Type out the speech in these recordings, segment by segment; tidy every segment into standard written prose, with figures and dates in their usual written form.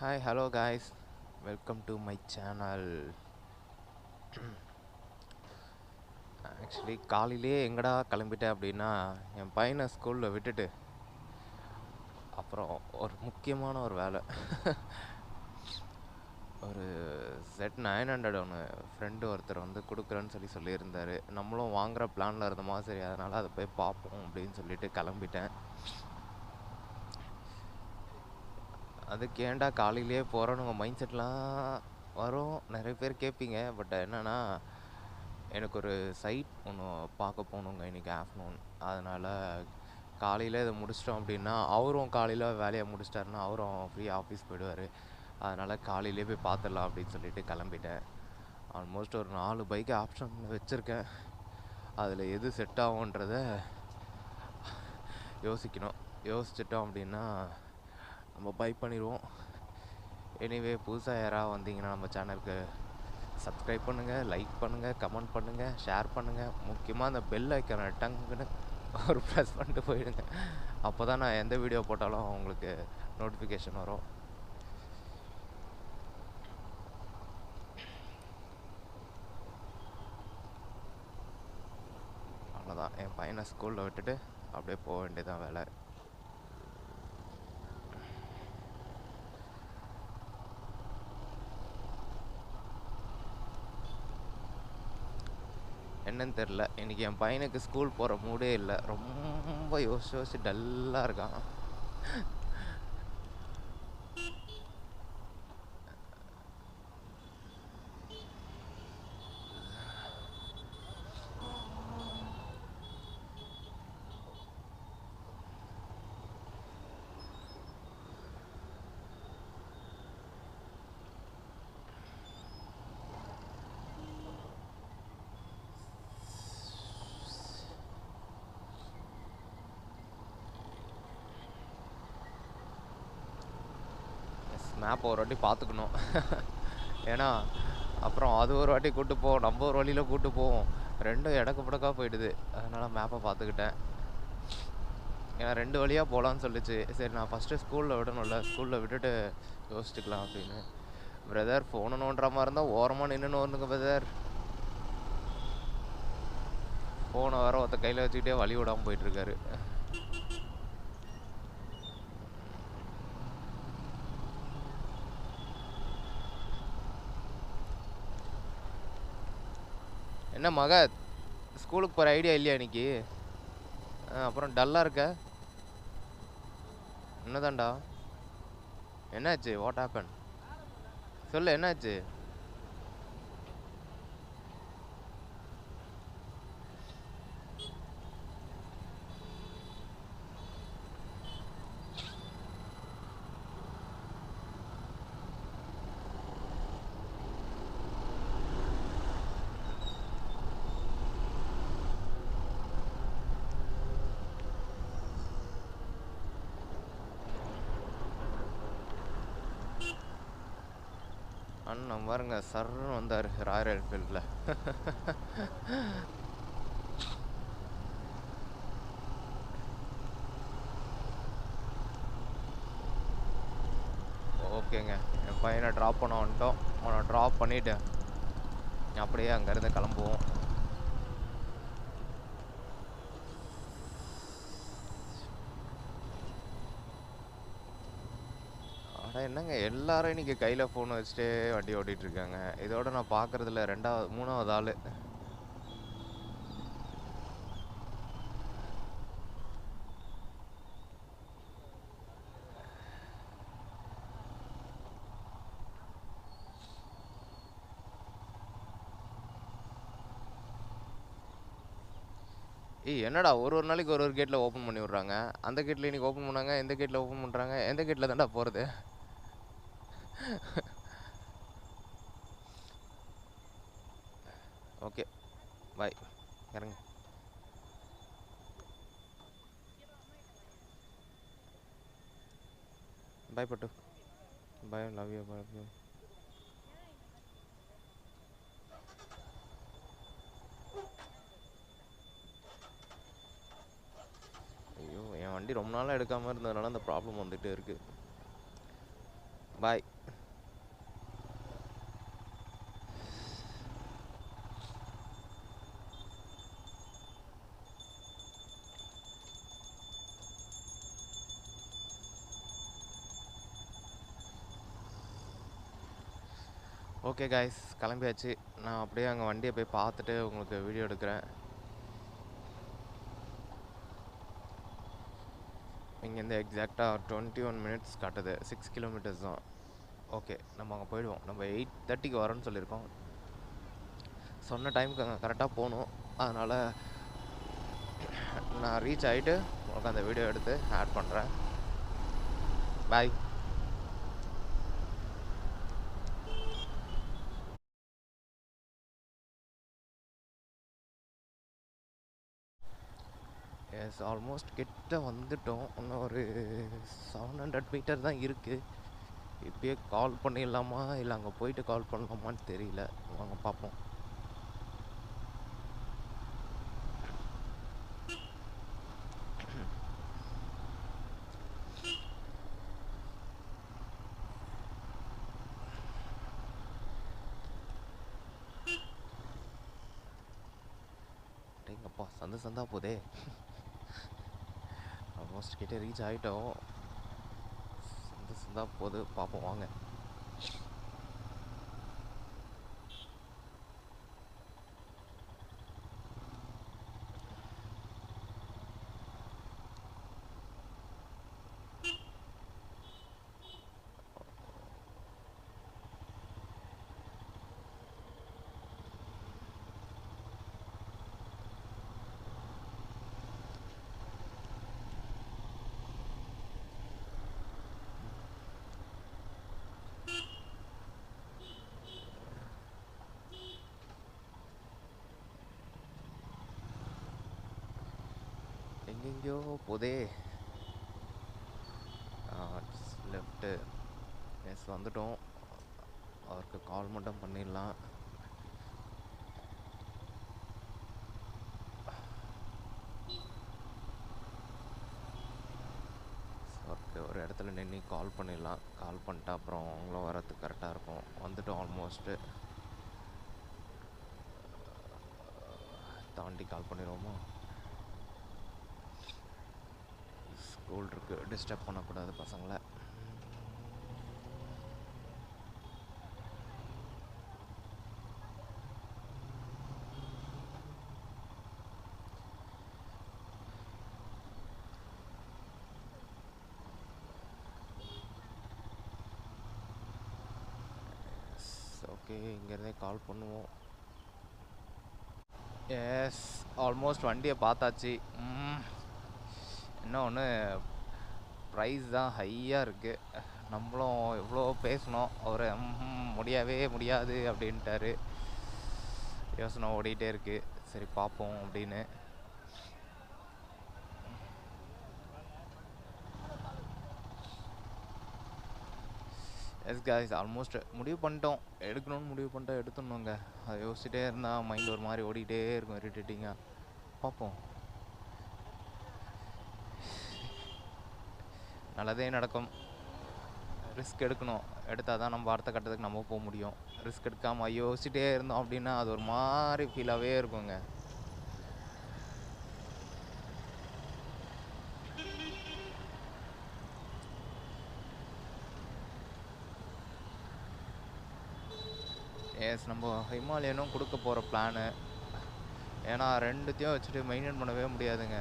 Hi, hello guys. Welcome to my channel. Actually காலையிலே எங்கடா கிளம்பிட்டேன் அப்படின்னா என் பையனை ஸ்கூலில் விட்டுட்டு அப்புறம் ஒரு முக்கியமான ஒரு வேலை ஒரு Z900 ஒன்று ஃப்ரெண்டு ஒருத்தர் வந்து கொடுக்குறேன்னு சொல்லியிருந்தார். நம்மளும் வாங்குகிற பிளானில் இருந்தோமா, சரி அதனால் அதை போய் பார்ப்போம் அப்படின்னு சொல்லிட்டு கிளம்பிட்டேன். அதுக்கு ஏன்டா காலையிலே போகிறோன்னு உங்கள் மைண்ட் செட்லாம் வரும், நிறைய பேர் கேட்பீங்க. பட் என்னென்னா எனக்கு ஒரு சைட் ஒன்று பார்க்க போகணுங்க இன்றைக்கி ஆஃப்டர்நூன். அதனால் காலையில் இதை முடிச்சிட்டோம் அப்படின்னா அவரும் காலையில் வேலையை முடிச்சிட்டாருன்னா அவரும் ஃப்ரீ ஆஃபீஸ் போயிடுவார். அதனால் காலையிலே போய் பார்த்துடலாம் அப்படின்னு சொல்லிட்டு கிளம்பிட்டேன். ஆல்மோஸ்ட் ஒரு 4 பைக்கு ஆப்ஷன் வச்சுருக்கேன். அதில் எது செட் ஆகுன்றத யோசிக்கணும். யோசிச்சிட்டோம் அப்படின்னா நம்ம பை பண்ணிடுவோம். எனிவே புதுசாக யாராவது வந்தீங்கன்னா நம்ம சேனலுக்கு சப்ஸ்கிரைப் பண்ணுங்கள், லைக் பண்ணுங்கள், கமெண்ட் பண்ணுங்கள், ஷேர் பண்ணுங்கள். முக்கியமாக அந்த பெல் ஐக்கான டங்குன்னு ஒரு ப்ரெஸ் பண்ணிட்டு போயிடுங்க. அப்போ தான் நான் எந்த வீடியோ போட்டாலும் உங்களுக்கு நோட்டிஃபிகேஷன் வரும். அவ்வளோதான், என் பையனை ஸ்கூலில் விட்டுட்டு அப்படியே போக வேண்டியதான் வேலை. என்னன்னு தெரில, இன்றைக்கி என் பையனுக்கு ஸ்கூல் போகிற மூடே இல்லை. ரொம்ப யோசிச்சு டல்லாக இருக்கான். மேப் ஒரு வாட்டி பார்த்துக்கணும். ஏன்னா அப்புறம் அது ஒரு வாட்டி கூப்பிட்டு போவோம், நம்ம ஒரு வழியில் கூப்பிட்டு போவோம், ரெண்டும் இடக்கு படக்காக போயிடுது. அதனால் மேப்பை பார்த்துக்கிட்டேன். ஏன்னா 2 வழியாக போகலான்னு சொல்லிச்சு. சரி நான் ஃபஸ்ட்டு ஸ்கூலில் விடணும்ல, ஸ்கூலில் விட்டுட்டு யோசிச்சுக்கலாம் அப்படின்னு. பிரதர் ஃபோனை நோண்டுற மாதிரி இருந்தால் ஓரமாக நின்று நோண்டுங்க பிரதர். ஃபோனை வர ஒருத்த கையில் வச்சுக்கிட்டே வழி விடாமல் போயிட்டுருக்காரு. என்ன மக, ஸ்கூலுக்கு போகிற ஐடியா இல்லையா இன்னைக்கு? அப்புறம் டல்லாக இருக்க, என்னதான்டா? என்னாச்சு? What happen? சொல்லு, என்னாச்சு? அண்ணன் பாருங்க சர்ன்னு வந்தார் ராயல் என்ஃபீல்டில். ஓகேங்க, என் பையனை ட்ராப் பண்ண வந்துட்டோம். அவனை ட்ராப் பண்ணிவிட்டு அப்படியே அங்கேருந்து கிளம்புவோம். ஆனால் என்னங்க எல்லாரும் இன்றைக்கி கையில் ஃபோனை வச்சுட்டே வண்டி ஓட்டிகிட்ருக்காங்க. இதோட நான் பார்க்குறதுல 3வது ஆள். என்னடா ஒரு நாளைக்கு ஒரு கேட்டில் ஓப்பன் பண்ணி விட்றாங்க. அந்த கேட்டில் இன்றைக்கி ஓப்பன் பண்ணாங்க, எந்த கேட்டில் ஓப்பன் பண்ணுறாங்க, எந்த கேட்டில் தான்டா போகிறது? ஓகே பாய், இறங்க. பாய் பட்டு, பாய், லவ் யூ, பாய். ஐயோ, என் வண்டி ரொம்ப நாளாக எடுக்காமல் இருந்ததுனால அந்த ப்ராப்ளம் வந்துகிட்டே இருக்குது. பாய். ஓகே காய்ஸ், கிளம்பியாச்சு. நான் அப்படியே அங்கே வண்டியை போய் பார்த்துட்டு உங்களுக்கு வீடியோ எடுக்கிறேன். இங்கேருந்து எக்ஸாக்டாக 21 மினிட்ஸ் காட்டுது. 6 கிலோமீட்டர்ஸ் தான். ஓகே, நம்ம அங்கே போயிடுவோம். நம்ம 8:30க்கு வரோன்னு சொல்லியிருக்கோம். சொன்ன டைமுக்கு அங்கே கரெக்டாக போகணும். அதனால் நான் ரீச் ஆகிட்டு உங்களுக்கு அந்த வீடியோ எடுத்து ஆட் பண்ணுறேன். பாய். எஸ், ஆல்மோஸ்ட் கிட்ட வந்துட்டோம். இன்னும் ஒரு 700 மீட்டர் தான் இருக்குது. இப்போயே கால் பண்ணிடலாமா இல்லை அங்கே போயிட்டு கால் பண்ணலாமான்னு தெரியல. வாங்க பார்ப்போம். எங்கப்பா சந்தா போதே. ஆல்மோஸ்ட் கிட்டே ரீச் ஆகிட்டோம். சந்தா போகுது, பார்ப்போம் வாங்க. எங்கெங்கயோ போதே. லெஃப்ட்டு. எஸ், வந்துட்டோம். அவருக்கு கால் மட்டும் பண்ணிடலாம். அவருக்கு ஒரு இடத்துல நின்று கால் பண்ணிடலாம். கால் பண்ணிட்டு அப்புறம் அவங்களும் வரதுக்கு கரெக்டாக இருக்கும். வந்துட்டோம். ஆல்மோஸ்ட்டு தாண்டி கால் பண்ணிடுவோமா? ஸ்கூல் இருக்குது, டிஸ்டர்ப் பண்ணக்கூடாது பசங்களை. ஓகே, இங்கேருந்தே கால் பண்ணுவோம். எஸ், ஆல்மோஸ்ட் வண்டியை பார்த்தாச்சு. இன்னும் ஒன்று, ப்ரைஸ் தான் ஹையாக இருக்குது. நம்மளும் எவ்வளோ பேசணும், அவர் முடியாது அப்படின்ட்டாரு. யோசனை ஓடிட்டே இருக்குது. சரி பார்ப்போம் அப்படின்னு. எஸ் காய்ஸ், ஆல்மோஸ்ட் முடிவு பண்ணிட்டோம். எடுத்துடணுங்க. அதை யோசிச்சுட்டே இருந்தால் மைண்ட் ஒரு மாதிரி ஓடிக்கிட்டே இருக்கும், இரிட்டேட்டிங்காக. பார்ப்போம், நல்லதே நடக்கும். ரிஸ்க் எடுக்கணும். எடுத்தால் தான் நம்ம அடுத்த கட்டத்துக்கு நம்ம போக முடியும். ரிஸ்க் எடுக்காமல் யோசிச்சுட்டே இருந்தோம் அப்படின்னா அது ஒரு மாதிரி ஃபீலாகவே இருக்குங்க. எஸ், நம்ம ஹிமாலயனும் கொடுக்க போகிற பிளானு. ஏன்னா ரெண்டுத்தையும் வச்சுட்டு மெயின்டைன் பண்ணவே முடியாதுங்க.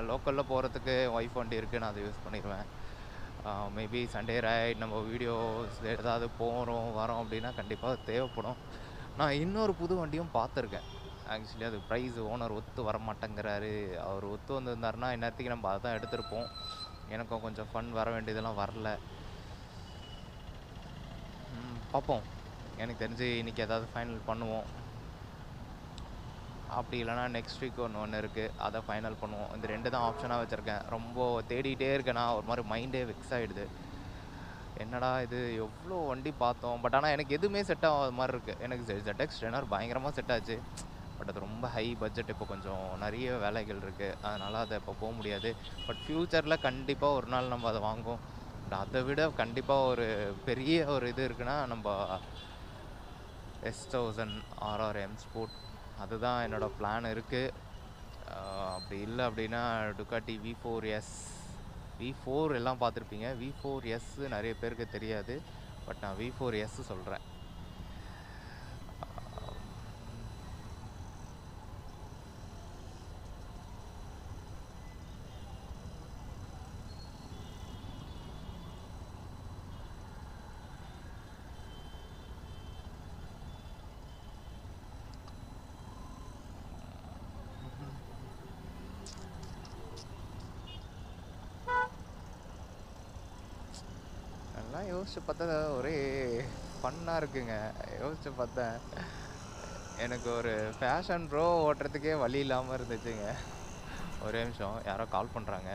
லோக்கலில் போகிறதுக்கு ஒய்ஃப் வண்டி இருக்குது, நான் அதை யூஸ் பண்ணிடுவேன். மேபி சண்டே ரைட் நம்ம வீடியோஸ் ஏதாவது போகிறோம் வரோம் அப்படின்னா கண்டிப்பாக தேவைப்படும். நான் இன்னொரு புது வண்டியும் பார்த்துருக்கேன். ஆக்சுவலி அது ப்ரைஸ் ஓனர் ஒத்து வர மாட்டேங்கிறாரு. அவர் ஒத்து வந்திருந்தாருன்னா இந்நேரத்துக்கு நம்ம அதை தான் எடுத்திருப்போம். எனக்கும் கொஞ்சம் ஃபன் வர வேண்டியதெல்லாம் வரல. பார்ப்போம். எனக்கு தெரிஞ்சு இன்றைக்கி ஏதாவது ஃபைனல் பண்ணுவோம். அப்படி இல்லைனா நெக்ஸ்ட் வீக் ஒன்று இருக்குது, அதை ஃபைனல் பண்ணுவோம். இந்த 2 தான் ஆப்ஷனாக வச்சுருக்கேன். ரொம்ப தேடிகிட்டே இருக்கேன்னா ஒரு மாதிரி மைண்டே வெக்ஸ் ஆகிடுது. என்னடா இது, எவ்வளோ வண்டி பார்த்தோம், பட் ஆனால் எனக்கு எதுவுமே செட் ஆகாத மாதிரி இருக்குது. எனக்கு ZX டெனர் பயங்கரமாக செட் ஆச்சு. பட் அது ரொம்ப ஹை பட்ஜெட். இப்போ கொஞ்சம் நிறைய வேலைகள் இருக்குது, அதனால் அதை இப்போ போக முடியாது. பட் ஃப்யூச்சரில் கண்டிப்பாக ஒரு நாள் நம்ம அதை வாங்குவோம். பட் அதை விட கண்டிப்பாக ஒரு பெரிய ஒரு இது இருக்குன்னா நம்ம S1000 RRM ஸ்போர்ட், அதுதான் என்னோடய பிளான் இருக்குது. அப்படி இல்லை அப்படின்னா டுக்காட்டி V4 எல்லாம் பார்த்துருப்பீங்க. V4S நிறைய பேருக்கு தெரியாது, பட் நான் V4S சொல்கிறேன். ஆனால் யோசிச்சு பார்த்தா ஒரே ஃபன்னாக இருக்குங்க. யோசிச்சு பார்த்தேன், எனக்கு ஒரு ஃபேஷன் ப்ரோ ஓட்டுறதுக்கே வழி இல்லாமல் இருந்துச்சுங்க. ஒரே நிமிஷம், யாரோ கால் பண்ணுறாங்க.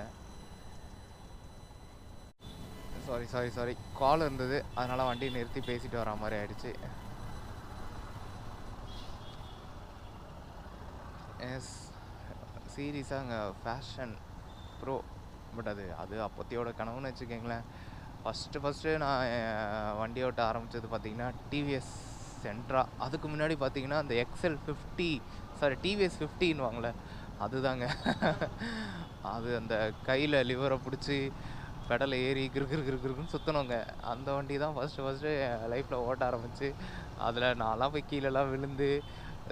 சாரி கால் இருந்தது, அதனால் வண்டி நிறுத்தி பேசிட்டு வர மாதிரி ஆயிடுச்சு. எஸ், சீரியஸாங்க ஃபேஷன் ப்ரோ. பட் அது அப்போத்தியோட கனவுன்னு வச்சுக்கோங்களேன். ஃபஸ்ட்டு நான் வண்டி ஓட்ட ஆரம்பித்தது பார்த்திங்கன்னா டிவிஎஸ் சென்ட்ரா. அதுக்கு முன்னாடி பார்த்திங்கன்னா அந்த XL50, சாரி டிவிஎஸ் 50ன்னுவாங்களே அதுதாங்க. அது அந்த கையில் லிவரை பிடிச்சி பெடலை ஏறி கிருக்குன்னு சுற்றணுங்க. அந்த வண்டி தான் ஃபஸ்ட்டு லைஃப்பில் ஓட்ட ஆரம்பிச்சு, அதில் நான்லாம் போய் கீழெல்லாம் விழுந்து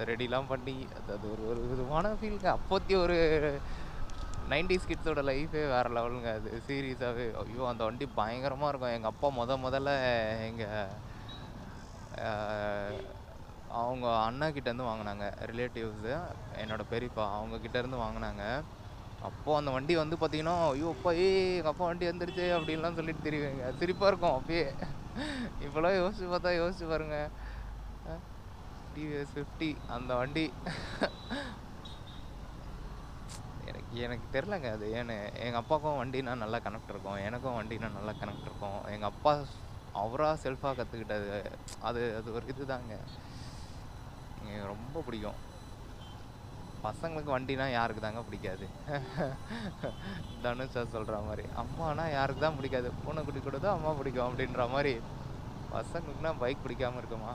ரெடிலாம் பண்ணி அது ஒரு விதமான ஃபீலுங்க. அப்போத்தி ஒரு 90s கிட்ஸோட லைஃபே வேறு லெவலுங்க. அது சீரியஸாகவே ஐயோ அந்த வண்டி பயங்கரமாக இருக்கும். எங்கள் அப்பா முதல்ல எங்கள் அவங்க அண்ணாக்கிட்டேருந்து வாங்கினாங்க, ரிலேட்டிவ்ஸு, என்னோடய பெரியப்பா அவங்கக்கிட்டேருந்து வாங்கினாங்க. அப்போது அந்த வண்டி வந்து பார்த்திங்கன்னா, ஐயோ அப்பா எங்கள் அப்பா வண்டி வந்துடுச்சு அப்படின்லாம் சொல்லிட்டு தெரியுங்க. சிரிப்பாக இருக்கும் அப்பயே. இப்போலாம் யோசிச்சு பாருங்க, டிவிஎஸ் 50 அந்த வண்டி. எனக்கு தெரிலங்க அது ஏன்னு. எங்கள் அப்பாவுக்கும் வண்டினா நல்லா கனெக்ட் இருக்கும், எனக்கும் வண்டினா நல்லா கனெக்ட் இருக்கும். எங்கள் அப்பா அவராக செல்ஃபாக கற்றுக்கிட்டது அது ஒரு இது தாங்க, எனக்கு ரொம்ப பிடிக்கும். பசங்களுக்கு வண்டினா யாருக்கு தாங்க பிடிக்காது? தனுஷா சொல்கிற மாதிரி, அம்மானா யாருக்கு தான் பிடிக்காது? பூனை குட்டி கூட தான் அம்மா பிடிக்கும் அப்படின்ற மாதிரி, பசங்களுக்குனா பைக் பிடிக்காமல் இருக்குமா?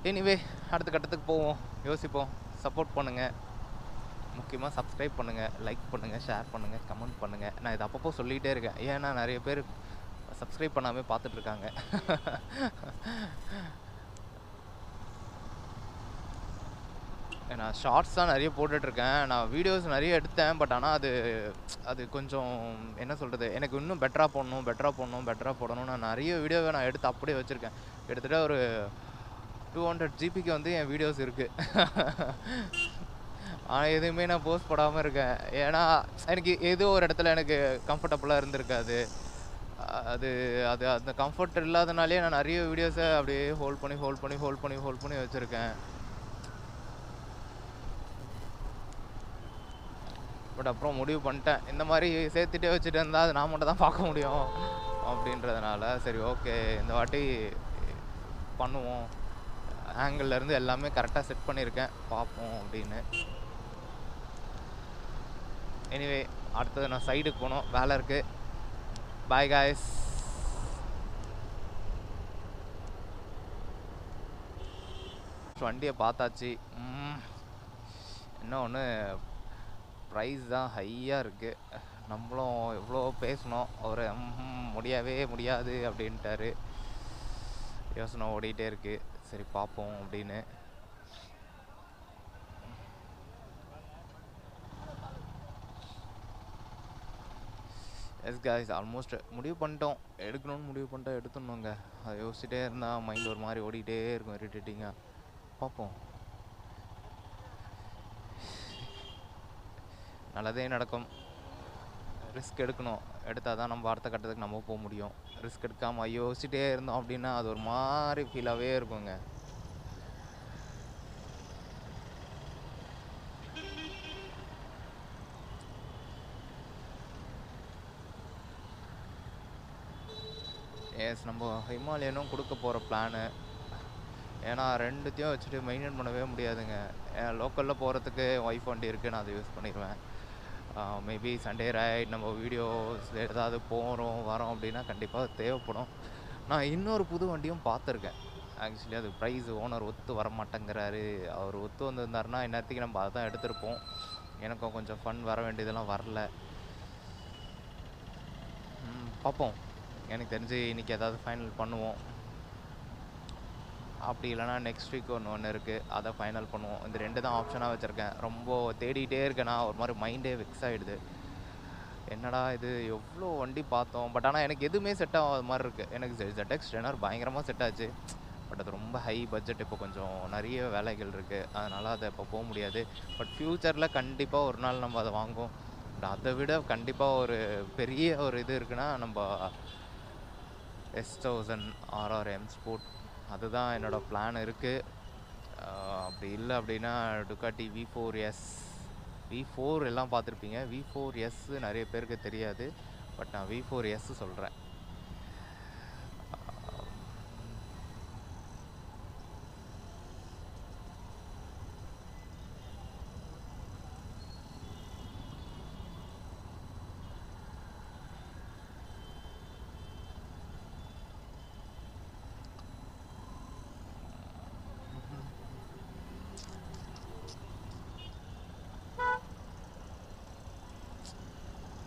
எனிவே அடுத்த கட்டத்துக்கு போவோம், யோசிப்போம். சப்போர்ட் பண்ணுங்கள், முக்கியமாக சப்ஸ்கிரைப் பண்ணுங்கள், லைக் பண்ணுங்கள், ஷேர் பண்ணுங்கள், கமெண்ட் பண்ணுங்கள். நான் இது அப்பப்போ சொல்லிகிட்டே இருக்கேன், ஏன்னா நிறைய பேர் சப்ஸ்கிரைப் பண்ணாமே பார்த்துட்ருக்காங்க. நான் ஷார்ட்ஸ் தான் நிறைய போட்டுட்ருக்கேன், நான் வீடியோஸ் நிறைய எடுத்தேன். பட் ஆனால் அது கொஞ்சம் என்ன சொல்கிறது, எனக்கு இன்னும் பெட்டராக போடணும். நான் நிறைய வீடியோவை நான் எடுத்து அப்படியே வச்சுருக்கேன். கிட்டத்தட்ட ஒரு 200 ஜிபிக்கு வந்து என் வீடியோஸ் இருக்குது. ஆனால் எதுவுமே நான் போஸ்ட் போடாமல் இருக்கேன், ஏன்னா எனக்கு ஏதோ ஒரு இடத்துல எனக்கு கம்ஃபர்டபுளாக இருந்திருக்காது. அது அந்த கம்ஃபர்ட் இல்லாதனாலே நான் நிறைய வீடியோஸை அப்படியே ஹோல்ட் பண்ணி வச்சுருக்கேன். பட் அப்புறம் முடிவு பண்ணிட்டேன், இந்த மாதிரி சேர்த்துட்டே வச்சுட்டு இருந்தால் அது நான் மட்டும் தான் பார்க்க முடியும் அப்படின்றதுனால, சரி ஓகே இந்த வாட்டி பண்ணுவோம். ஆங்கிள்லேருந்து எல்லாமே கரெக்டாக செட் பண்ணியிருக்கேன், பார்ப்போம் அப்படின்னு. எனிவே அடுத்தது நான் சைடுக்கு போகணும், வேலை இருக்குது. Bye guys. வண்டியை பார்த்தாச்சு. என்ன ஒன்று, ப்ரைஸ் தான் ஹையாக இருக்குது. நம்மளும் எவ்வளோ பேசணும், அவர் முடியாது அப்படின்ட்டாரு. யோசனை ஓடிக்கிட்டே இருக்குது, சரி பார்ப்போம் அப்படின்னு. எஸ் காய்ஸ், ஆல்மோஸ்ட் முடிவு பண்ணிட்டோம், எடுத்துடணுங்க. அதை யோசிச்சுட்டே இருந்தால் மைண்ட் ஒரு மாதிரி ஓடிக்கிட்டே இருக்கும், இரிட்டேட்டிங்காக. பார்ப்போம், நல்லதே நடக்கும். ரிஸ்க் எடுக்கணும், எடுத்தால் தான் நம்ம அடுத்த கட்டத்துக்கு நம்ம போக முடியும். ரிஸ்க் எடுக்காமல் யோசிச்சுட்டே இருந்தோம் அப்படின்னா அது ஒரு மாதிரி ஃபீலாகவே இருக்குங்க. எஸ், நம்ம ஹிமாலயனும் கொடுக்க போகிற பிளானு. ஏன்னா ரெண்டுத்தையும் வச்சுட்டு மெயின்டைன் பண்ணவே முடியாதுங்க. லோக்கலில் போகிறதுக்கு ஒய்ஃப் வண்டி இருக்குது, நான் அதை யூஸ் பண்ணிடுவேன். மேபி சண்டே ரைட் நம்ம வீடியோஸ் ஏதாவது போகிறோம் வரோம் அப்படின்னா கண்டிப்பாக தேவைப்படும். நான் இன்னொரு புது வண்டியும் பார்த்துருக்கேன். ஆக்சுவலி அது ப்ரைஸ் ஓனர் ஒத்து வர மாட்டேங்கிறாரு. அவர் ஒத்து வந்திருந்தாருன்னா இந்நேரத்துக்கு நம்ம அதை தான் எடுத்திருப்போம். எனக்கும் கொஞ்சம் ஃபன் வர வேண்டியதெல்லாம் வரல. பார்ப்போம், எனக்கு தெரிஞ்சு இன்றைக்கி ஏதாவது ஃபைனல் பண்ணுவோம். அப்படி இல்லைனா நெக்ஸ்ட் வீக் ஒன்று இருக்குது, அதை ஃபைனல் பண்ணுவோம். இந்த 2 தான் ஆப்ஷனாக வச்சுருக்கேன். ரொம்ப தேடிகிட்டே இருக்கேன்னா ஒரு மாதிரி மைண்டே ஃபிக்ஸ் ஆகிடுது. என்னடா இது, எவ்வளோ வண்டி பார்த்தோம், பட் ஆனால் எனக்கு எதுவுமே செட் ஆகாத மாதிரி இருக்குது. எனக்கு ZX Tenor பயங்கரமாக செட் ஆச்சு. பட் அது ரொம்ப ஹை பட்ஜெட். இப்போ கொஞ்சம் நிறைய வேலைகள் இருக்குது, அதனால் அதை இப்போ போக முடியாது. பட் ஃப்யூச்சரில் கண்டிப்பாக ஒரு நாள் நம்ம அதை வாங்குவோம். பட் அதை விட கண்டிப்பாக ஒரு பெரிய ஒரு இது இருக்குன்னா நம்ம S1000 RRM ஸ்போர்ட், அதுதான் என்னோடய பிளான் இருக்குது. அப்படி இல்லை அப்படின்னா டுக்காட்டி V4S, V4 எல்லாம் பார்த்துருப்பீங்க, V4S நிறைய பேருக்கு தெரியாது, பட் நான் V4S சொல்கிறேன்.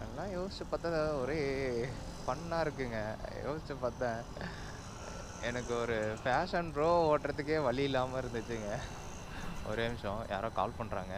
எல்லாம் யோசிச்சு பார்த்தா ஒரே ஃபன்னாக இருக்குங்க. யோசிச்சு பார்த்தேன், எனக்கு ஒரு ஃபேஷன் ப்ரோ ஓட்டுறதுக்கே வழி இல்லாமல் இருந்துச்சுங்க. ஒரே நிமிஷம், யாரோ கால் பண்ணுறாங்க.